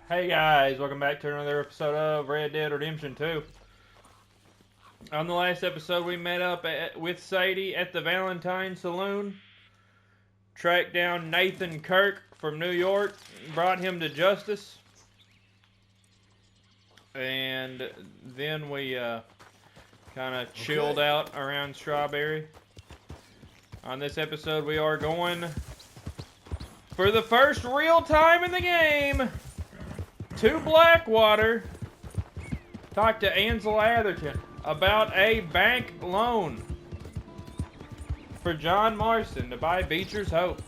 Hey guys, welcome back to another episode of Red Dead Redemption 2. On the last episode, we met up with Sadie at the Valentine Saloon, tracked down Nathan Kirk from New York, brought him to justice, and then we kind of chilled out around Strawberry. On this episode, we are going, for the first real time in the game, to Blackwater. Talk to Ansel Atherton about a bank loan for John Marston to buy Beecher's Hope.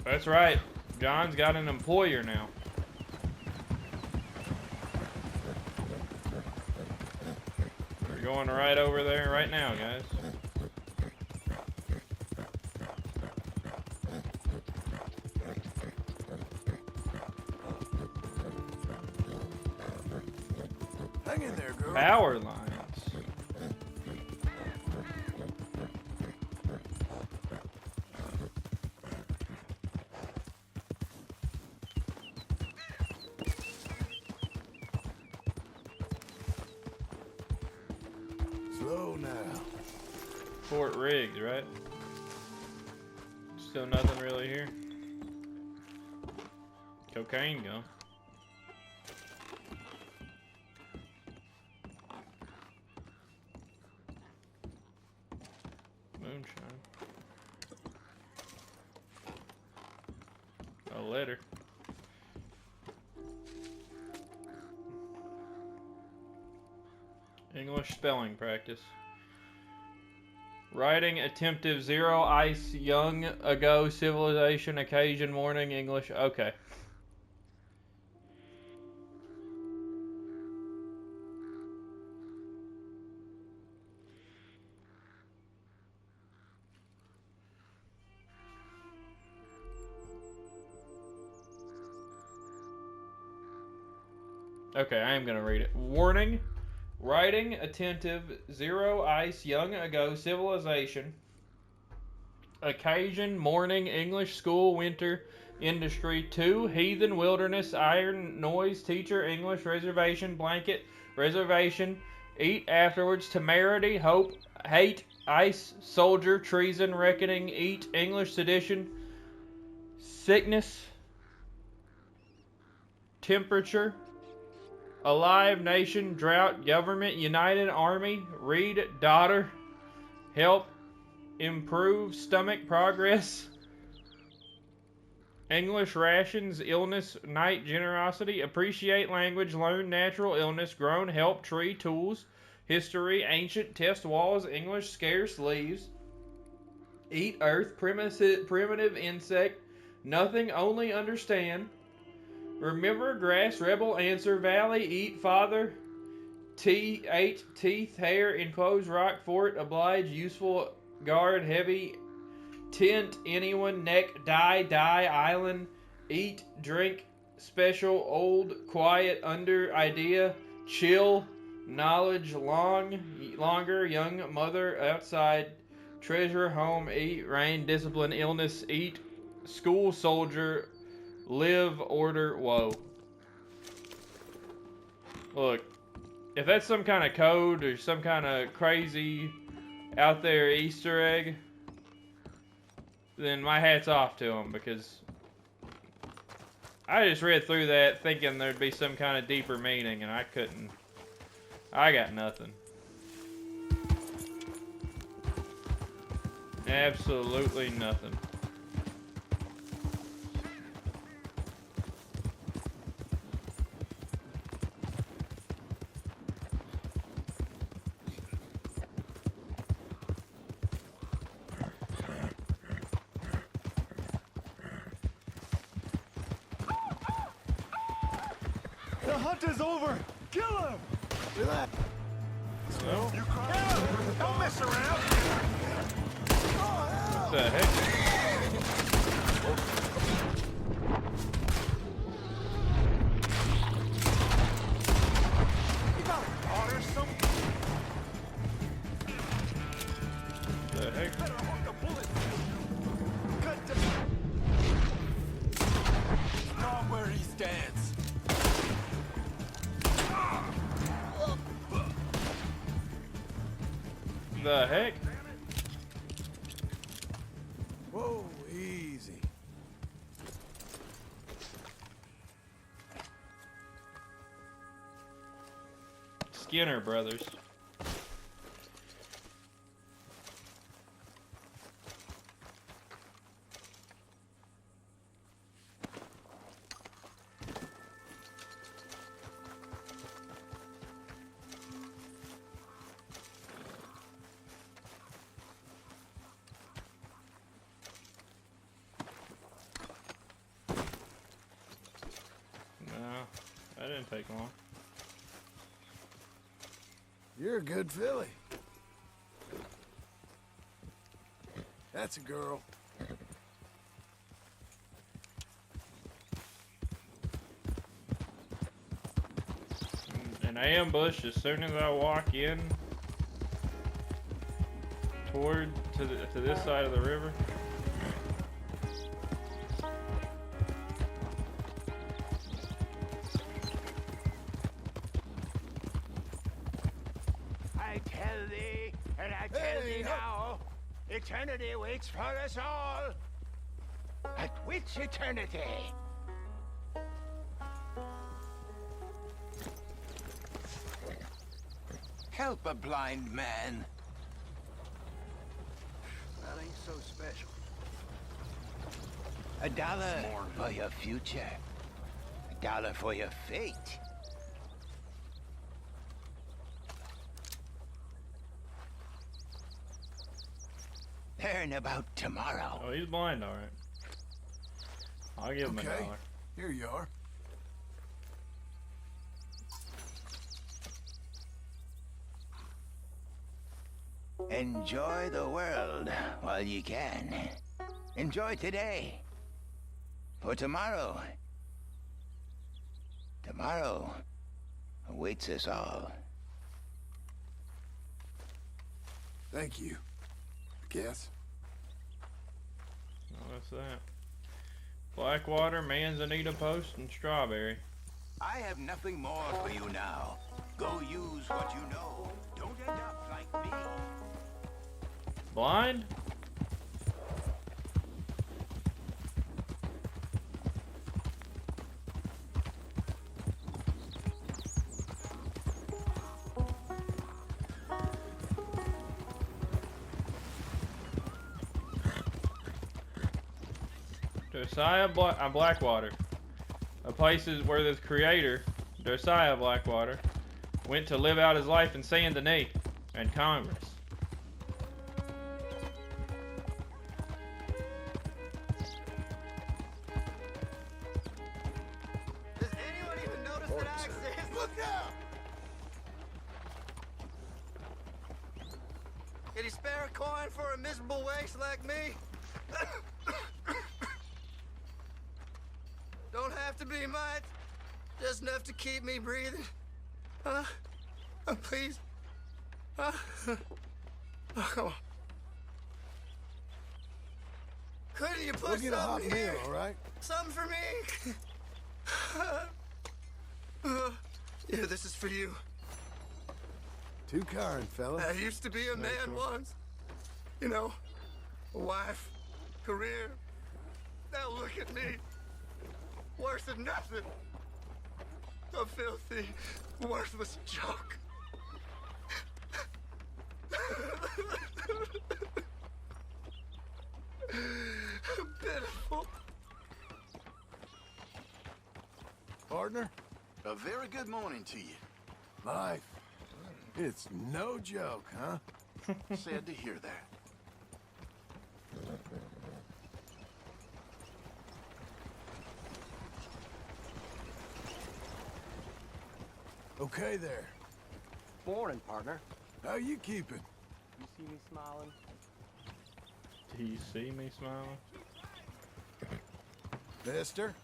That's right. John's got an employer now. We're going right over there right now, guys. Hang in there, girl. Power lines. Slow now. Fort Riggs, right? Still nothing really here. Cocaine gum. Moonshine. A letter. English spelling practice. Writing attemptive 0 ice young ago civilization occasion morning English. Okay. Okay, I am going to read it. Warning. Writing attentive 0 ice young ago civilization. Occasion morning English school winter industry 2 heathen wilderness iron noise teacher English reservation blanket reservation eat afterwards temerity hope hate ice soldier treason reckoning eat English sedition sickness temperature alive nation drought government united army read daughter help improve stomach progress English rations illness night generosity appreciate language learn natural illness grown help tree tools history ancient test walls English scarce leaves eat earth primitive insect nothing only understand remember grass rebel answer valley eat father eight teeth hair enclosed rock fort oblige useful guard heavy tent anyone neck die island eat drink special old quiet under idea chill knowledge longer young mother outside treasure home eat rain discipline illness eat school soldier live order whoa. Look, if that's some kind of code or some kind of crazy out there Easter egg, then my hat's off to him, because I just read through that thinking there'd be some kind of deeper meaning, and I couldn't. I got nothing. Absolutely nothing. The hunt is over! Kill him! Relax. Well, You cry. Don't mess around! what the heck? You got water, some... The heck? Better hold the bullet. Cut the... the heck? Whoa, easy. Skinner Brothers. That didn't take long. You're a good filly. That's a girl. An ambush as soon as I walk in toward to this side of the river. Eternity waits for us all. At which eternity? Help a blind man. That ain't so special. $1 for your future. $1 for your fate. Learn about tomorrow. Oh, he's blind, all right. I'll give him Okay, $1. here you are. Enjoy the world while you can. Enjoy today. For tomorrow. Tomorrow awaits us all. Thank you. I guess. Oh, what's that? Blackwater, Manzanita Post, and Strawberry. I have nothing more for you now. Go use what you know. Don't end up like me. Blind? Josiah Blackwater, a place where the creator, Josiah Blackwater, went to live out his life in Saint Denis and Congress. Does anyone even notice that I exist? Look out! Can you spare a coin for a miserable waste like me? Don't have to be much. Just enough to keep me breathing. Please. Oh, come on. Couldn't you put We'll get a hot something meal, here? all right? Something for me? Yeah, this is for you. Too kind, fella. I used to be a man once. You know, a wife, career. Now look at me. Worse than nothing. A filthy, worthless joke. Pitiful. Partner, A very good morning to you. life. It's no joke, huh? Sad to hear that. Okay there. Morning, partner. How you keeping? You see me smiling? Do you see me smiling? Mister?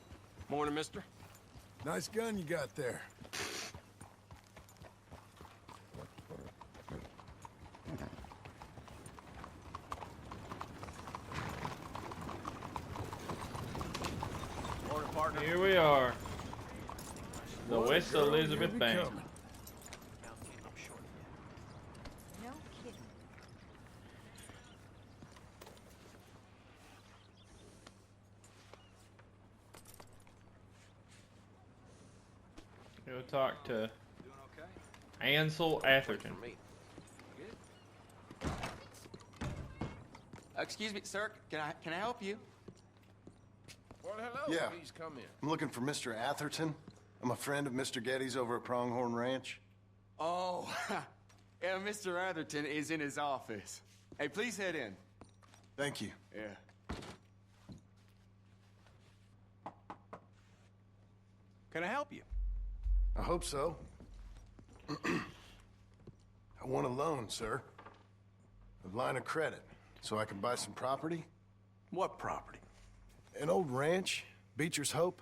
Morning, mister. Nice gun you got there. Morning, partner. Here we are. The What a West girl Elizabeth you're Bank. becoming. No kidding. to talk to Doing okay? Ansel Atherton. For me. Good? Excuse me, sir. Can I help you? Well, hello. Yeah. Please come in. I'm looking for Mr. Atherton. I'm a friend of Mr. Getty's over at Pronghorn Ranch. Oh, yeah, Mr. Atherton is in his office. Hey, please head in. Thank you. Yeah. Can I help you? I hope so. I want a loan, sir. A line of credit, so I can buy some property. What property? An old ranch, Beecher's Hope.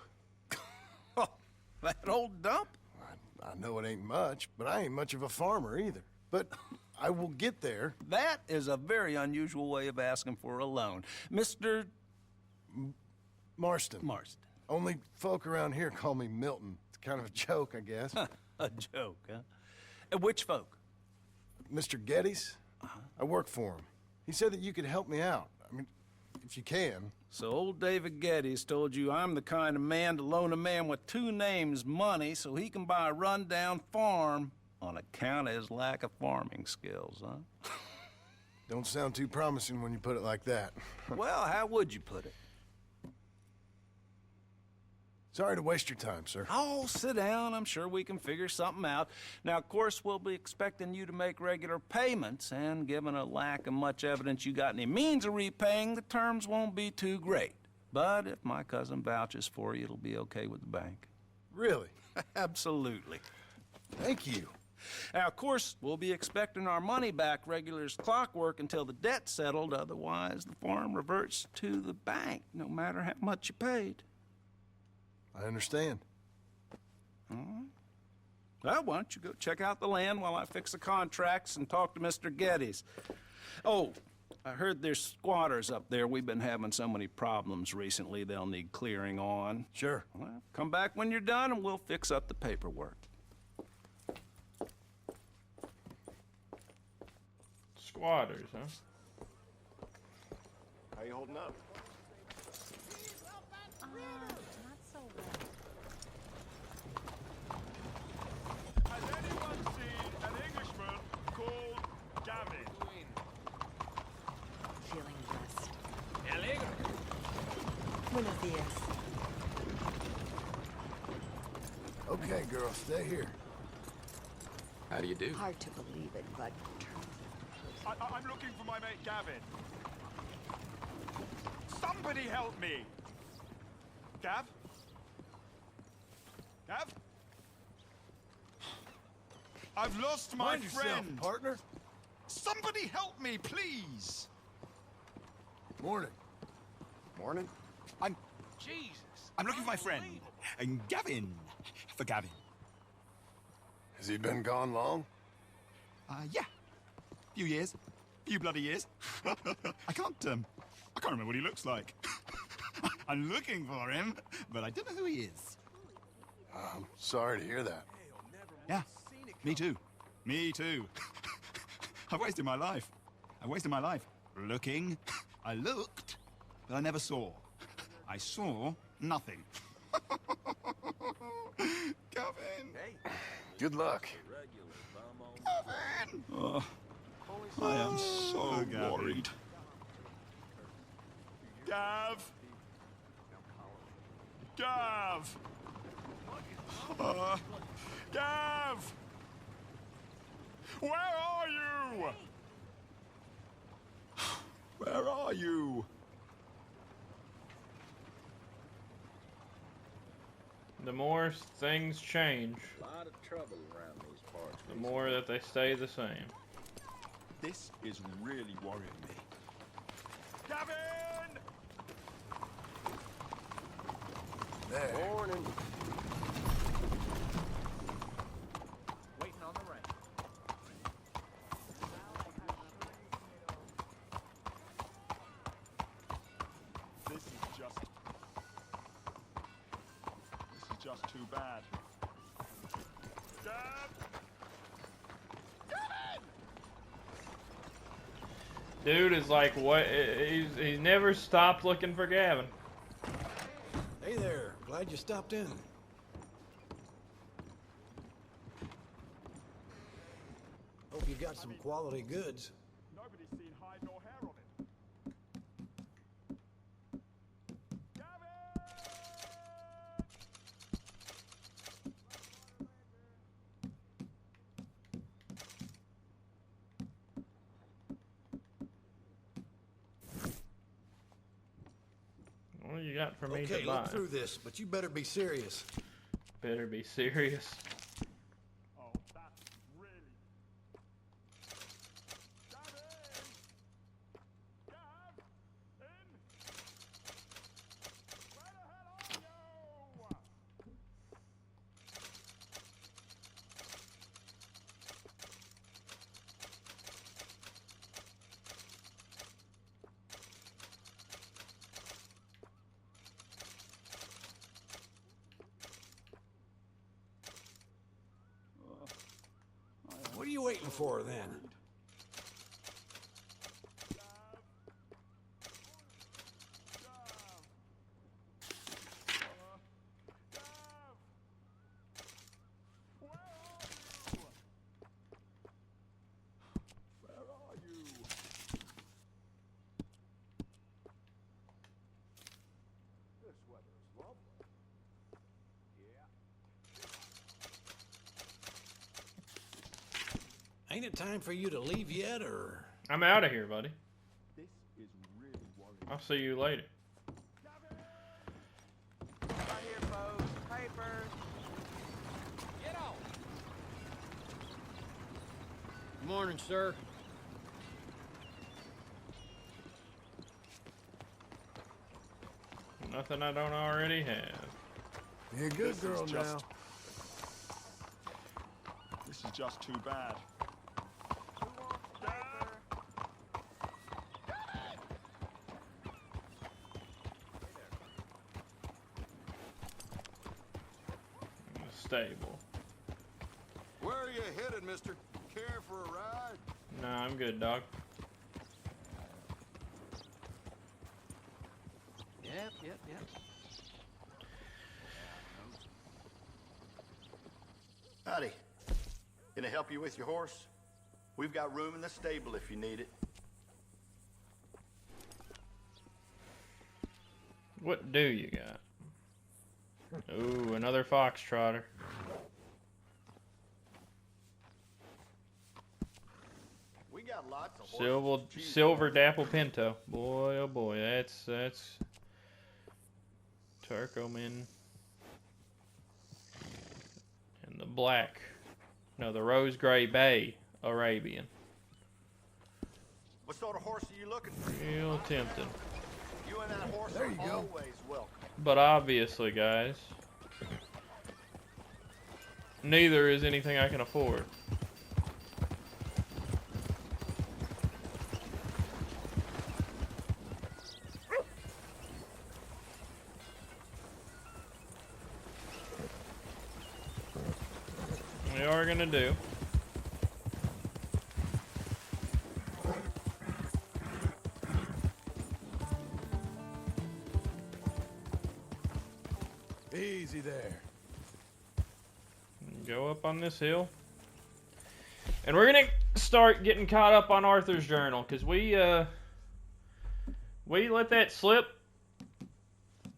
Oh, that old dump? I know it ain't much, but I ain't much of a farmer either. But I will get there. That is a very unusual way of asking for a loan. Mr. Marston. Marston. Only folk around here call me Milton. It's kind of a joke, I guess. A joke, huh? And which folk? Mr. Getty's? I work for him. He said that you could help me out. I mean, if you can. So old David Geddes told you I'm the kind of man to loan a man with two names money so he can buy a rundown farm on account of his lack of farming skills, huh? Don't sound too promising when you put it like that. Well, how would you put it? Sorry to waste your time, sir. Oh, sit down. I'm sure we can figure something out. Now, of course, we'll be expecting you to make regular payments, and given a lack of much evidence you got any means of repaying, the terms won't be too great. But if my cousin vouches for you, it'll be okay with the bank. Really? Absolutely. Thank you. Now, of course, we'll be expecting our money back regular as clockwork until the debt's settled. Otherwise, the farm reverts to the bank, no matter how much you paid. I understand. Well, why don't you go check out the land while I fix the contracts and talk to Mr. Geddes. Oh, I heard there's squatters up there. We've been having so many problems recently, they'll need clearing on. Sure. Well, come back when you're done and we'll fix up the paperwork. Squatters, huh? How you holding up? Not so well. Has anyone seen an Englishman called Gavin? Feeling blessed. Buenos dias. Okay, girl, stay here. How do you do? Hard to believe it, but I'm looking for my mate Gavin. Somebody help me! Gav? Gav? I've lost my Mind yourself, friend! partner. Somebody help me, please! Morning. Morning. I'm looking for my friend, Gavin. For Gavin. Has he been gone long? Yeah. Few years. Few bloody years. I can't remember what he looks like. I'm looking for him, but I don't know who he is. I'm sorry to hear that. Yeah. Me too. Me too. I've wasted my life. I wasted my life looking. I looked, but I never saw. I saw nothing. Gavin! Good luck. Gavin! Oh, I am so worried. Gav! Gav! Gav! Where are you? Where are you? The more things change, A lot of trouble around these parts. the more that they stay the same. This is really worrying me. Gavin! There. Morning. Waiting on the rain. This is just too bad. Gav! Dude is like, what? He's never stopped looking for Gavin. Hey there, glad you stopped in. Hope you got some quality goods. Nobody's seen hide nor hair on it. Gavin! What do you got for me Okay, to buy? look through this, but you better be serious. Better be serious. Oh, that's really... Gavin! Gavin! Where the hell are you? What are you waiting for, then? Ain't it time for you to leave yet, or...? I'm out of here, buddy. This is really worrying. I'll see you later. Right here, folks. Papers. Get off. Good morning, sir. Nothing I don't already have. You're a good girl now. This is just too bad. Who wants the paper? Stable. Where are you headed, mister? Care for a ride? Nah, I'm good, dog. Yep. Howdy. Can I help you with your horse? We've got room in the stable if you need it. What do you got? Ooh, another foxtrotter. We got lots of horses. Silver dapple pinto. Boy, oh boy, that's Turcoman. And the black, no, the rose gray bay Arabian. What sort of horse are you looking for? Real tempting. You and that horse There are you go. always welcome. But obviously, guys, neither is anything I can afford. We are gonna do. Easy there. Go up on this hill. And we're gonna start getting caught up on Arthur's journal, because we let that slip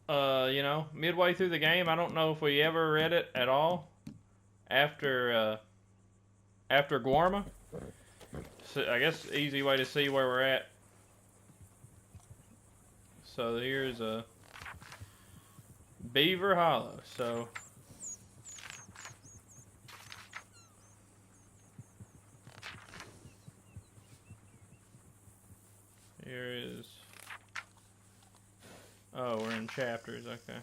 you know, midway through the game. I don't know if we ever read it at all after Guarma. So I guess easy way to see where we're at. So here's a Beaver Hollow. So here is, oh, we're in chapters, okay.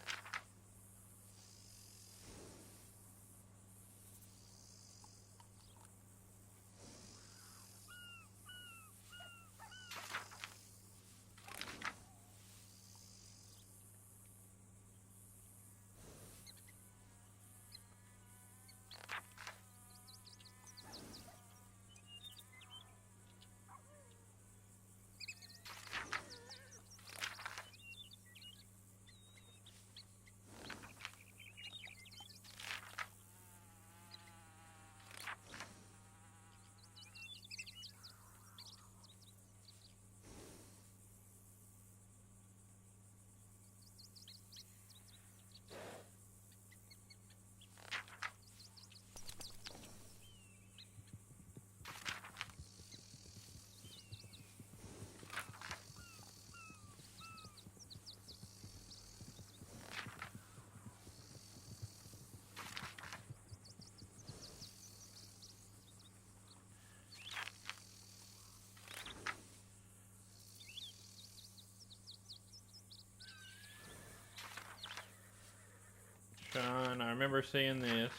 remember seeing this.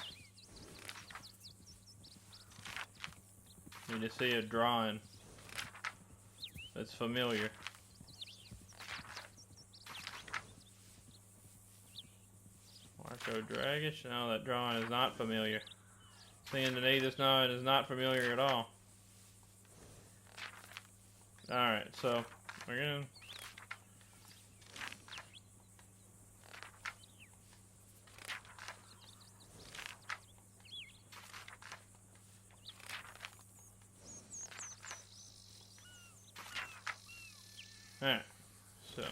Need to see a drawing that's familiar. Marco Dragish? No, that drawing is not familiar. Seeing the need, this drawing is not familiar at all. Alright, so we're gonna... Alright, so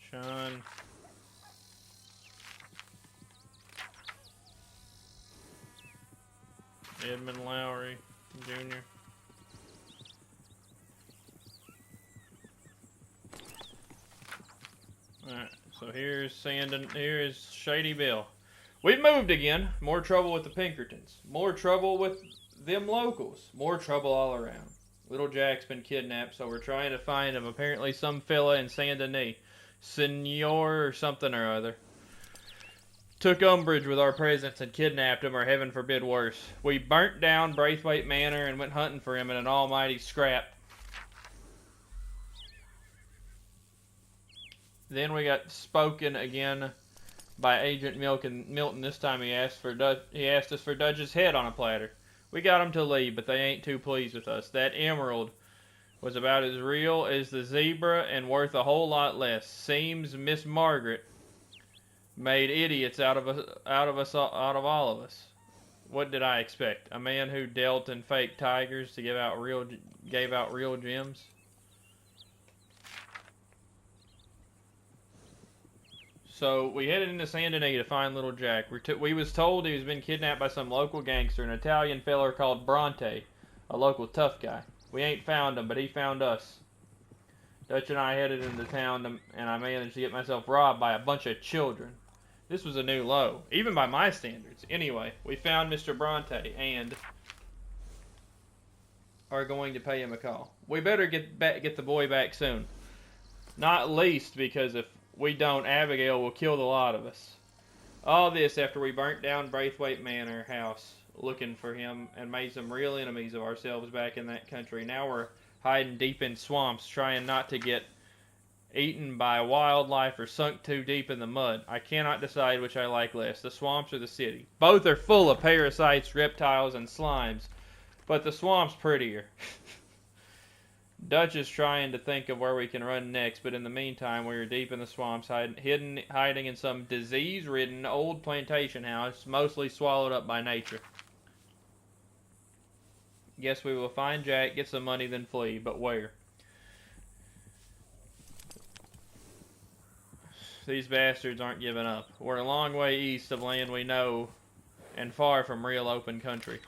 Sean Edmund Lowry Jr. Alright, so here's here's Shady Bill. We've moved again. More trouble with the Pinkertons. More trouble with them locals. More trouble all around. Little Jack's been kidnapped, so we're trying to find him. Apparently some fella in Saint Denis, Senor or something or other, took umbrage with our presence and kidnapped him, or heaven forbid worse. We burnt down Braithwaite Manor and went hunting for him in an almighty scrap. Then we got spoken again by Agent Milton. This time he asked us for Dutch's head on a platter. We got them to leave, but they ain't too pleased with us. That emerald was about as real as the zebra and worth a whole lot less. Seems Miss Margaret made idiots out of all of us. What did I expect? A man who dealt in fake tigers to gave out real gems? So we headed into Saint Denis to find little Jack. We was told he was been kidnapped by some local gangster, an Italian feller called Bronte, a local tough guy. We ain't found him, but he found us. Dutch and I headed into town, and I managed to get myself robbed by a bunch of children. This was a new low, even by my standards. Anyway, we found Mr. Bronte and are going to pay him a call. We better get the boy back soon. Not least because if we don't, Abigail will kill the lot of us. All this after we burnt down Braithwaite Manor house looking for him and made some real enemies of ourselves back in that country. Now we're hiding deep in swamps, trying not to get eaten by wildlife or sunk too deep in the mud. I cannot decide which I like less, the swamps or the city. Both are full of parasites, reptiles, and slimes, but the swamp's prettier. Dutch is trying to think of where we can run next, but in the meantime, we are deep in the swamps, hiding in some disease-ridden old plantation house, mostly swallowed up by nature. Guess we will find Jack, get some money, then flee, but where? These bastards aren't giving up. We're a long way east of land we know, and far from real open country.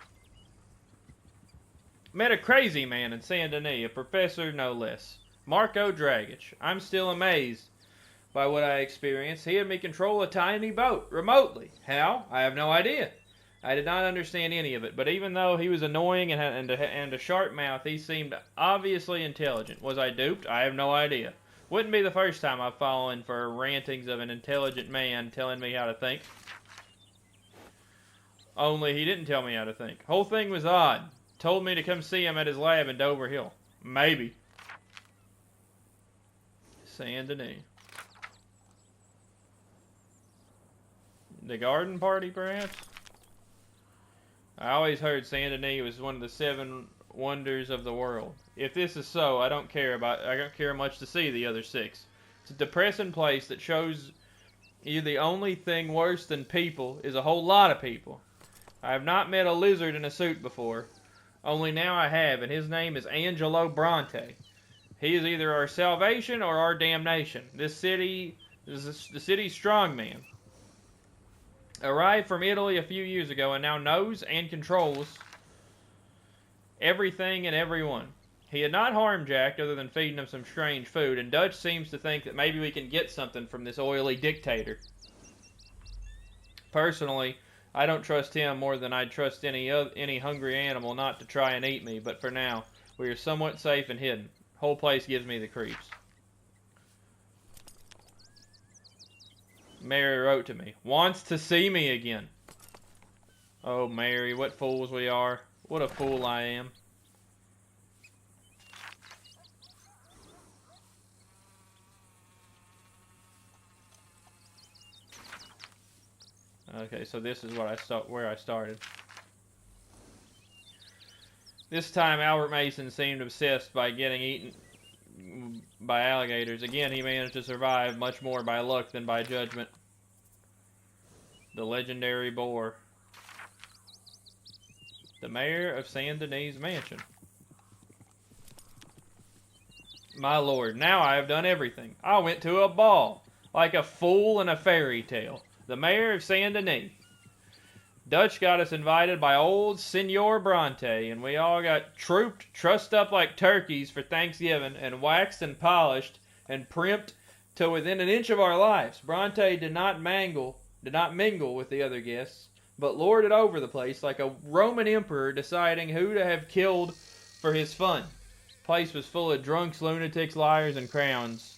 Met a crazy man in Saint Denis, a professor no less. Marco Dragic. I'm still amazed by what I experienced. He had me control a tiny boat, remotely. How? I have no idea. I did not understand any of it, but even though he was annoying and a sharp mouth, he seemed obviously intelligent. Was I duped? I have no idea. Wouldn't be the first time I've fallen for rantings of an intelligent man telling me how to think. Only he didn't tell me how to think. Whole thing was odd. Told me to come see him at his lab in Dover Hill. Maybe. Saint Denis. The garden party, perhaps? I always heard Saint Denis was one of the 7 wonders of the world. If this is so, I don't care much to see the other 6. It's a depressing place that shows you the only thing worse than people is a whole lot of people. I have not met a lizard in a suit before. Only now I have, and his name is Angelo Bronte. He is either our salvation or our damnation. This city is the city's strongman. Arrived from Italy a few years ago and now knows and controls everything and everyone. He had not harmed Jack other than feeding him some strange food, and Dutch seems to think that maybe we can get something from this oily dictator. Personally, I don't trust him more than I'd trust any hungry animal not to try and eat me, but for now, we are somewhat safe and hidden. Whole place gives me the creeps. Mary wrote to me. Wants to see me again. Oh, Mary, what fools we are. What a fool I am. Okay, so this is where I started. This time, Albert Mason seemed obsessed by getting eaten by alligators. Again, he managed to survive much more by luck than by judgment. The legendary boar. The mayor of Saint Denis Mansion. My lord, now I have done everything. I went to a ball, like a fool in a fairy tale. The mayor of Saint Denis. Dutch got us invited by old Senor Bronte, and we all got trussed up like turkeys for Thanksgiving, and waxed and polished and primped till within an inch of our lives. Bronte did not mingle with the other guests, but lorded over the place like a Roman emperor deciding who to have killed for his fun. The place was full of drunks, lunatics, liars, and clowns.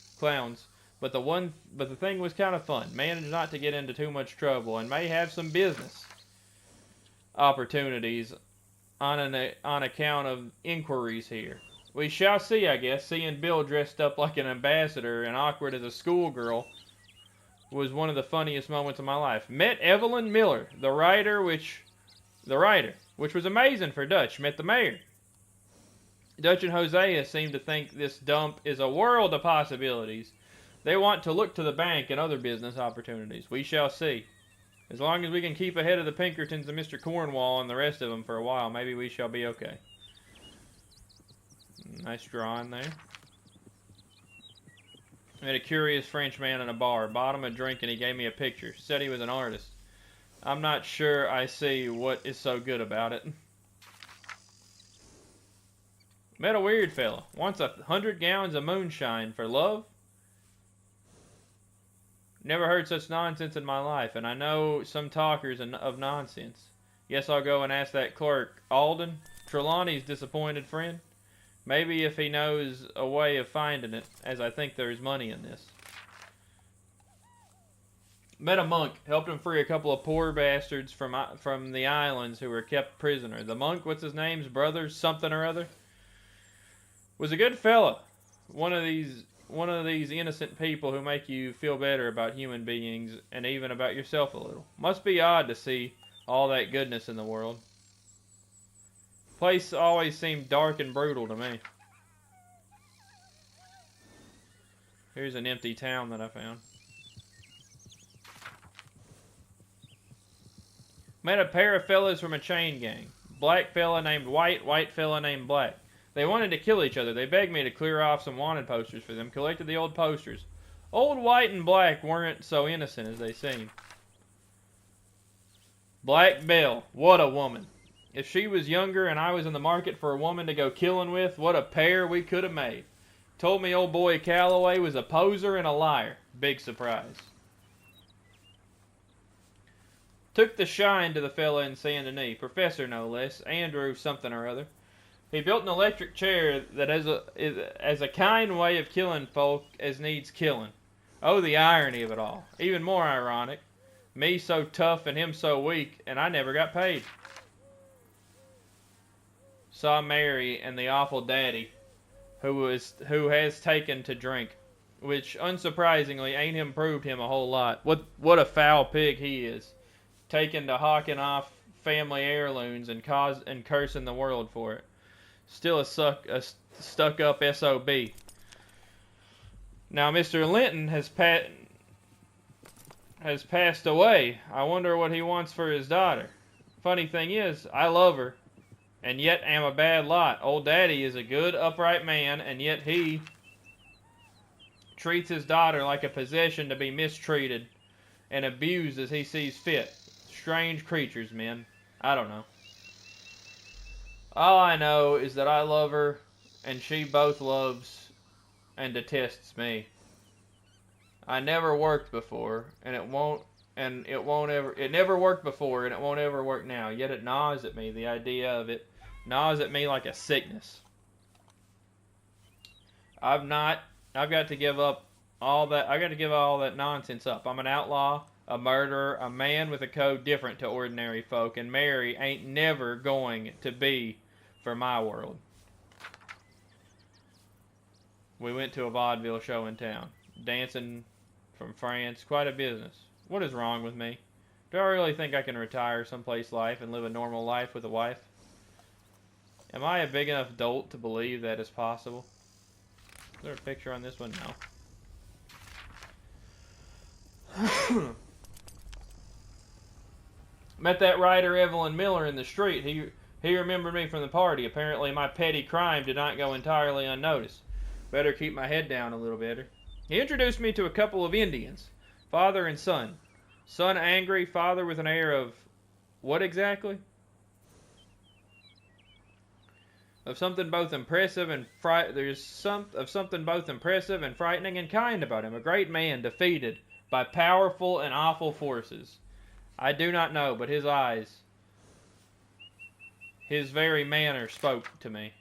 But the thing was kind of fun. Managed not to get into too much trouble, and may have some business opportunities on account of inquiries here. We shall see, I guess. Seeing Bill dressed up like an ambassador and awkward as a schoolgirl was one of the funniest moments of my life. Met Evelyn Miller, the writer, which was amazing for Dutch. Met the mayor. Dutch and Hosea seem to think this dump is a world of possibilities. They want to look to the bank and other business opportunities. We shall see. As long as we can keep ahead of the Pinkertons and Mr. Cornwall and the rest of them for a while, maybe we shall be okay. Nice drawing there. Met a curious French man in a bar. Bought him a drink and he gave me a picture. Said he was an artist. I'm not sure I see what is so good about it. Met a weird fella. Wants 100 gallons of moonshine for love. Never heard such nonsense in my life, and I know some talkers of nonsense. Guess I'll go and ask that clerk, Alden, Trelawney's disappointed friend. Maybe if he knows a way of finding it, as I think there is money in this. Met a monk, helped him free a couple of poor bastards from the islands who were kept prisoner. The monk, what's his name's brother, something or other, was a good fella. One of these innocent people who make you feel better about human beings and even about yourself a little. Must be odd to see all that goodness in the world. Place always seemed dark and brutal to me. Here's an empty town that I found. Met a pair of fellas from a chain gang. Black fella named White, white fella named Black. They wanted to kill each other. They begged me to clear off some wanted posters for them. Collected the old posters. Old White and Black weren't so innocent as they seemed. Black Belle. What a woman. If she was younger and I was in the market for a woman to go killing with, what a pair we could have made. Told me old boy Calloway was a poser and a liar. Big surprise. Took the shine to the fella in Saint Denis. Professor, no less. Andrew something or other. He built an electric chair that as a kind way of killing folk as needs killing. Oh, the irony of it all. Even more ironic. Me so tough and him so weak, and I never got paid. Saw Mary and the awful daddy, who has taken to drink, which unsurprisingly ain't improved him a whole lot. What a foul pig he is, taken to hawking off family heirlooms and cursing the world for it. Still a stuck-up SOB. Now, Mr. Linton has passed away. I wonder what he wants for his daughter. Funny thing is, I love her, and yet am a bad lot. Old Daddy is a good, upright man, and yet he treats his daughter like a possession to be mistreated and abused as he sees fit. Strange creatures, men. I don't know. All I know is that I love her, and she both loves and detests me. I never worked before, and it never worked before, and it won't ever work now. Yet it gnaws at me. The idea of it gnaws at me like a sickness. I've got to give up all that. I got to give all that nonsense up. I'm an outlaw, a murderer, a man with a code different to ordinary folk, and Mary ain't never going to be for my world. We went to a vaudeville show in town. Dancing from France, quite a business. What is wrong with me? Do I really think I can retire someplace life and live a normal life with a wife? Am I a big enough dolt to believe that is possible? Is there a picture on this one? No. Met that writer Evelyn Miller in the street. He remembered me from the party. Apparently my petty crime did not go entirely unnoticed. Better keep my head down a little better. He introduced me to a couple of Indians, father and son. Son angry, father with an air of what exactly? Of something both impressive and something both impressive and frightening and kind about him. A great man defeated by powerful and awful forces. I do not know, but his eyes, his very manner spoke to me.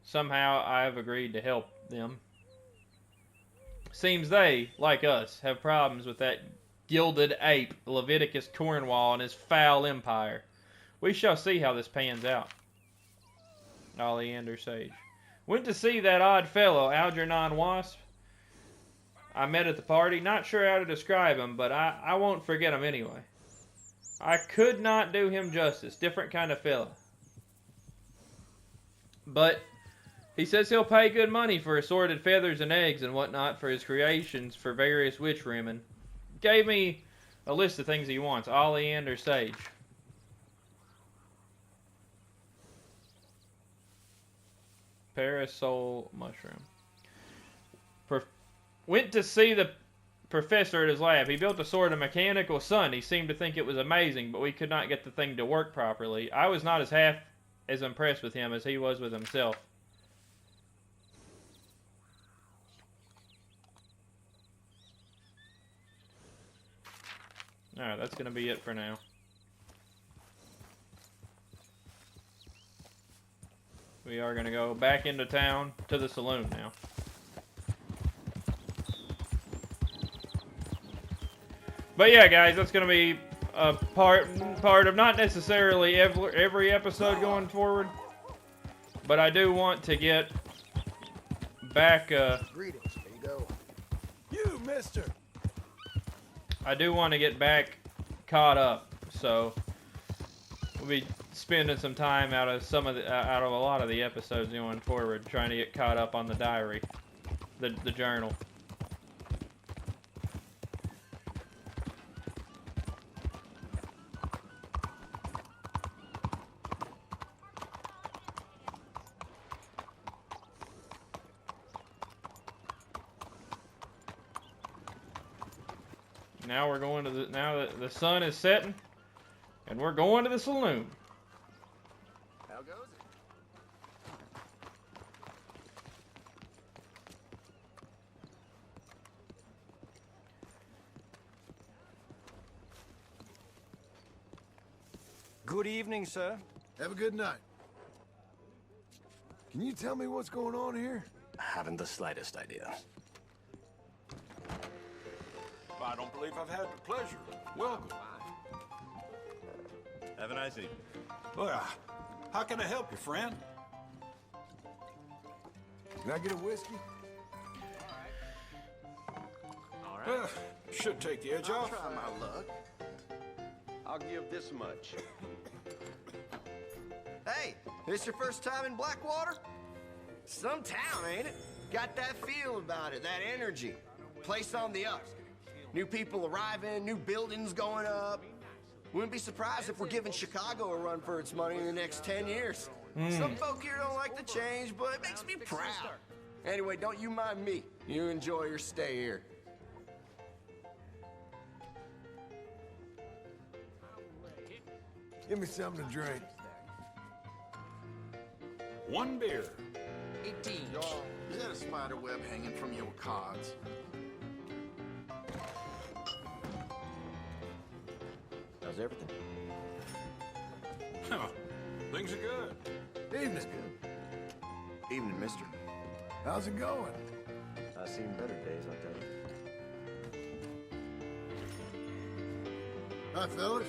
Somehow I have agreed to help them. Seems they, like us, have problems with that gilded ape, Leviticus Cornwall, and his foul empire. We shall see how this pans out. Oleander Sage. Went to see that odd fellow, Algernon Wasp. I met at the party. Not sure how to describe him, but I won't forget him anyway. I could not do him justice. Different kind of fellow. But he says he'll pay good money for assorted feathers and eggs and whatnot for his creations for various witch women. Gave me a list of things he wants. Oleander Sage. Parasol mushroom. Went to see the professor at his lab. He built a sort of mechanical sun. He seemed to think it was amazing, but we could not get the thing to work properly. I was not half as impressed with him as he was with himself. Alright, that's going to be it for now. We are going to go back into town to the saloon now. But yeah, guys, that's going to be a part of not necessarily every episode going forward. But I do want to get back... Greetings, amigo. You, mister! I do want to get back caught up, so we'll be spending some time out of a lot of the episodes going forward, trying to get caught up on the diary, the journal. Now we're going to now that the sun is setting, and we're going to the saloon. How goes it? Good evening, sir. Have a good night. Can you tell me what's going on here? I haven't the slightest idea. I don't believe I've had the pleasure. Welcome. Have a nice evening. Well, how can I help you, friend? Can I get a whiskey? All right. Well, should take the edge off. Try my luck. I'll give this much. Hey, this your first time in Blackwater? Some town, ain't it? Got that feel about it, that energy. Place on the up. New people arriving, new buildings going up. Wouldn't be surprised if we're giving Chicago a run for its money in the next 10 years. Some folk here don't like the change, but it makes me proud. Anyway, don't you mind me. You enjoy your stay here. Give me something to drink. One beer. 18. Y'all, is that a spider web hanging from your cards? How's everything? Huh. Things are good. Evening. Evening, mister. How's it going? I've seen better days, I'll tell you. Hi, fellas.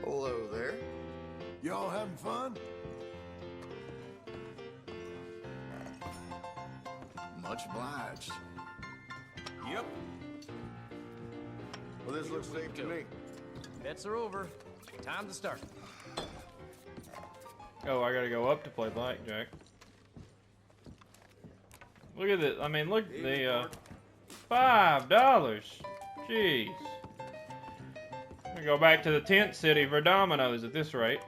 Hello there. Y'all having fun? Much obliged. Yep. Well, this looks safe to me. Bets are over. Time to start. Oh, I gotta go up to play blackjack. Look at this. I mean, look at the $5. Jeez. I'm gonna go back to the tent city for Dominoes at this rate.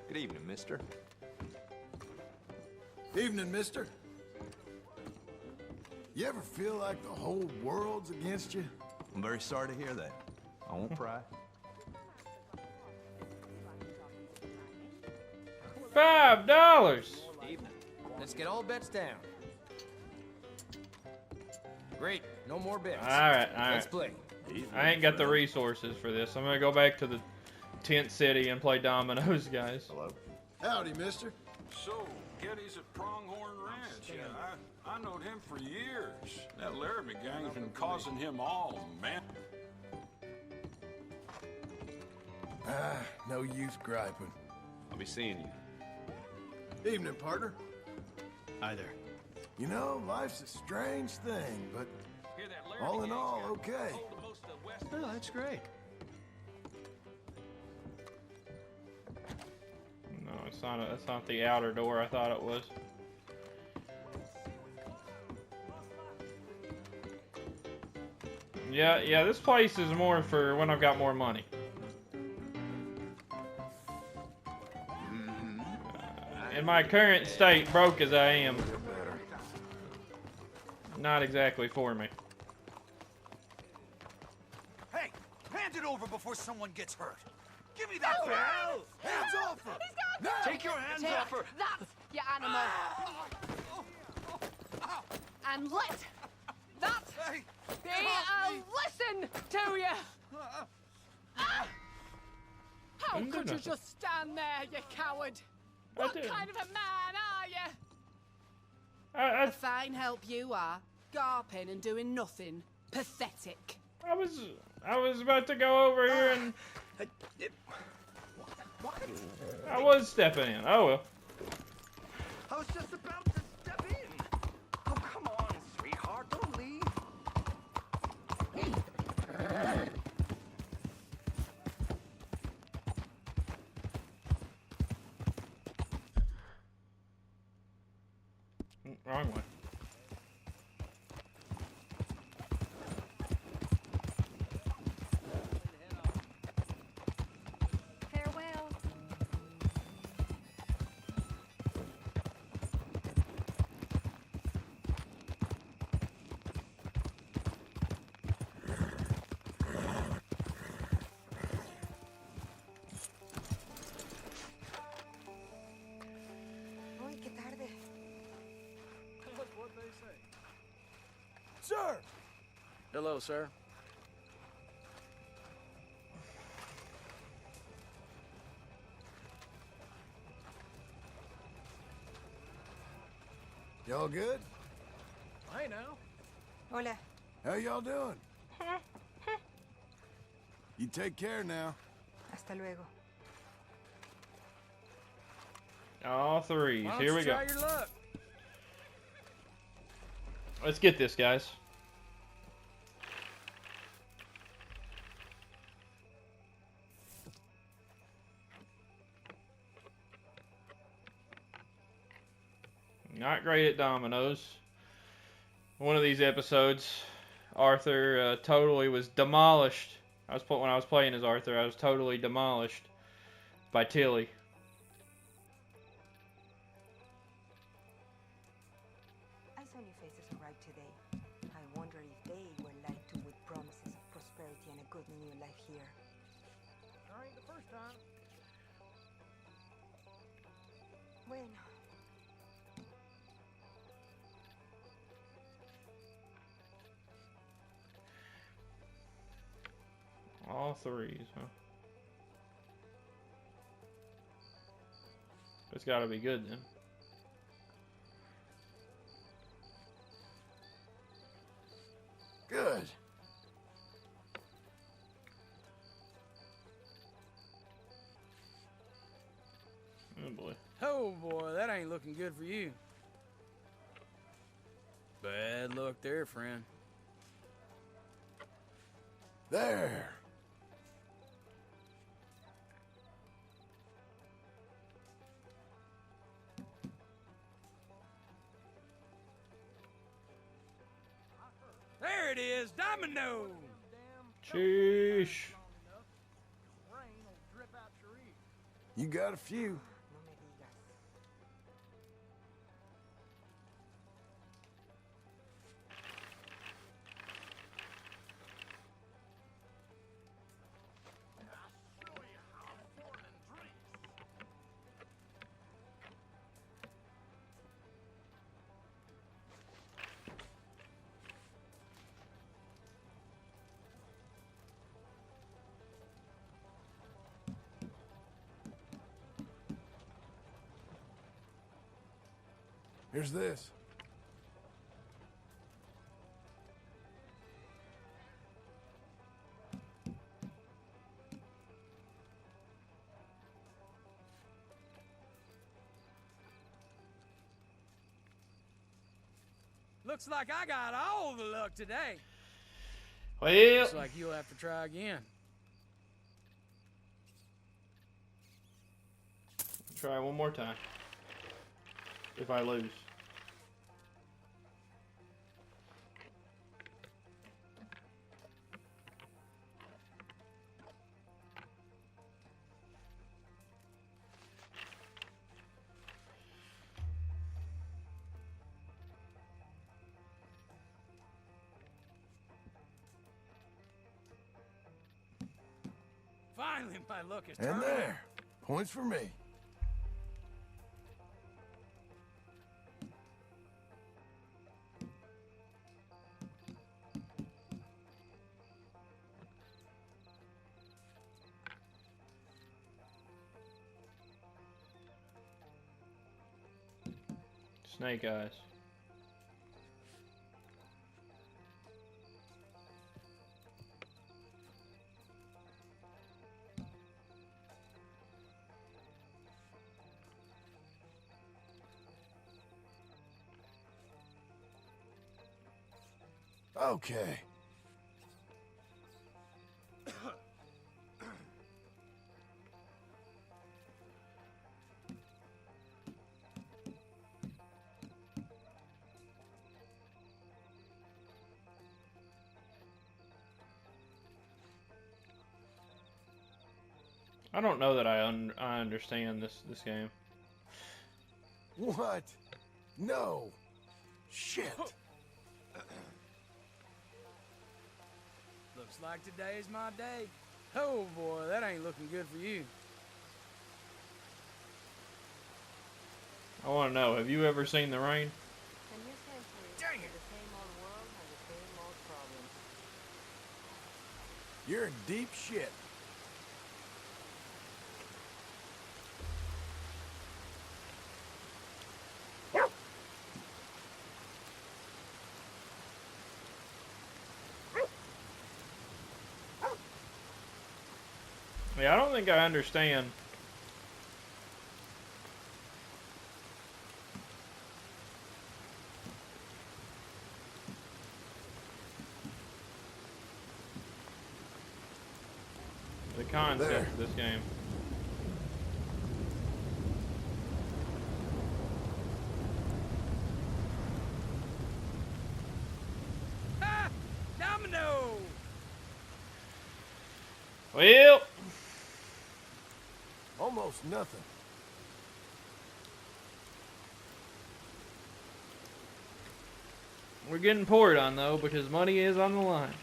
Good evening, mister. Evening, mister. You ever feel like the whole world's against you? I'm very sorry to hear that. I won't pry. $5. Evening. Let's get all bets down. Great. No more bets. All right, all Let's right. play. I ain't got the resources for this. I'm gonna go back to the tent city and play Dominoes, guys. Hello. Howdy, mister. So, Getty's at Pronghorn Ranch. Yeah, I knowed him for years. That Laramie gang's been causing him all, man. No use griping. I'll be seeing you. Evening, partner. Hi there. You know, life's a strange thing, but all in all, okay. Oh, that's great. No, it's not. That's not the outer door I thought it was. Yeah. This place is more for when I've got more money. In my current state, broke as I am, not exactly for me. Hey, hand it over before someone gets hurt. Give me that thing. Hands off her. He's got Take your hands off her. That, you animal. And let that be a lesson to you. How Didn't do could you nothing. just stand there, you coward? I What did. kind of a man are you? I A fine help you are. Garping and doing nothing. Pathetic. was about to go over here and I was stepping in. Oh well. I was just about to step in. Oh, come on, sweetheart. Don't leave. Wrong way. Farewell. Uy, qué tarde. Sir! Hello, sir. Y'all good? I know. Hola. How y'all doing? You take care now. Hasta luego. All threes. Why don't Here you we go. try your luck? Let's get this, guys. Not great at dominoes. One of these episodes, Arthur totally was demolished. When I was playing as Arthur, I was totally demolished by Tilly. I saw new faces arrive today. I wonder if they were lied to with promises of prosperity and a good new life here. All right, the first time. Bueno. All All threes, huh? It's gotta be good then. Good. Oh boy. Oh boy, that ain't looking good for you. Bad luck there, friend. There. There it is, Dominoes! Sheesh. You got a few. Here's this. Looks like I got all the luck today. Well, Looks like you'll have to try again. try one more time. If I lose. Finally, my luck is And turning. there. Points for me. Snake eyes. Okay. I don't know that I understand this game. What? No. Shit. Looks like today's my day. Oh boy, that ain't looking good for you. I want to know, have you ever seen the rain? And you centuries, Dang it. the same old world and the same old problems. You're in deep shit. Yeah, I don't think I understand. The concept of this game. Ha! Domino! Well, Almost nothing. we're getting poured on though because money is on the line.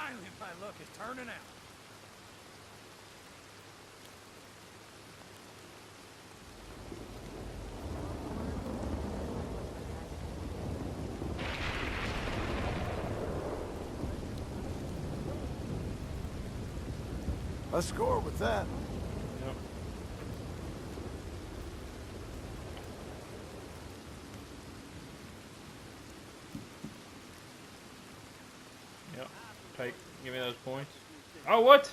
Finally, my luck is turning out. A score with that. Yep. Yep. Give me those points. Oh, what?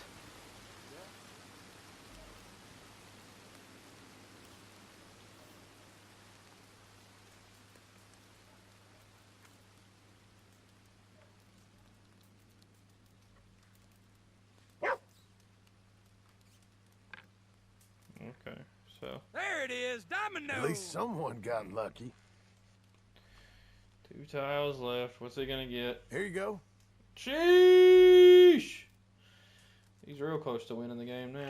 Okay, so There it is, Dominoes. At least someone got lucky. 2 tiles left. What's he gonna get? Here you go. Sheesh! He's real close to winning the game now. It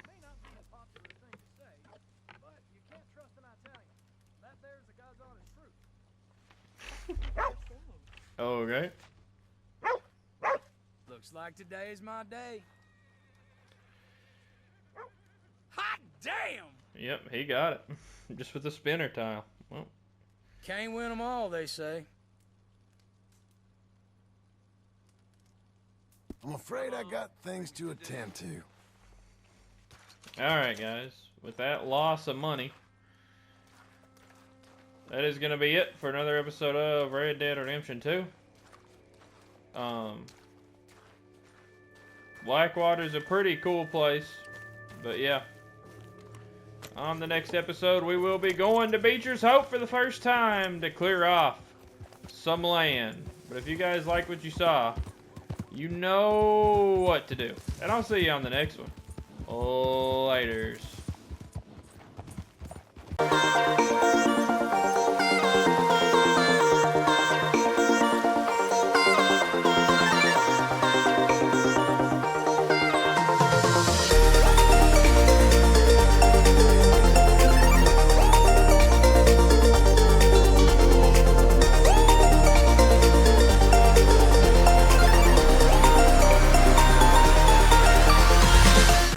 may not be a popular thing to say, but you can't trust an Italian. That there's the God's honest truth. Oh, okay. Looks like today is my day. Hot damn! Yep, he got it. Just with the spinner tile. Well, Can't win them all, they say. I'm afraid I got things to attend to. alright, guys. With that loss of money, that is going to be it for another episode of Red Dead Redemption 2. Blackwater's a pretty cool place, but yeah. On the next episode, we will be going to Beecher's Hope for the first time to clear off some land. But if you guys like what you saw, you know what to do. And I'll see you on the next one. Laters.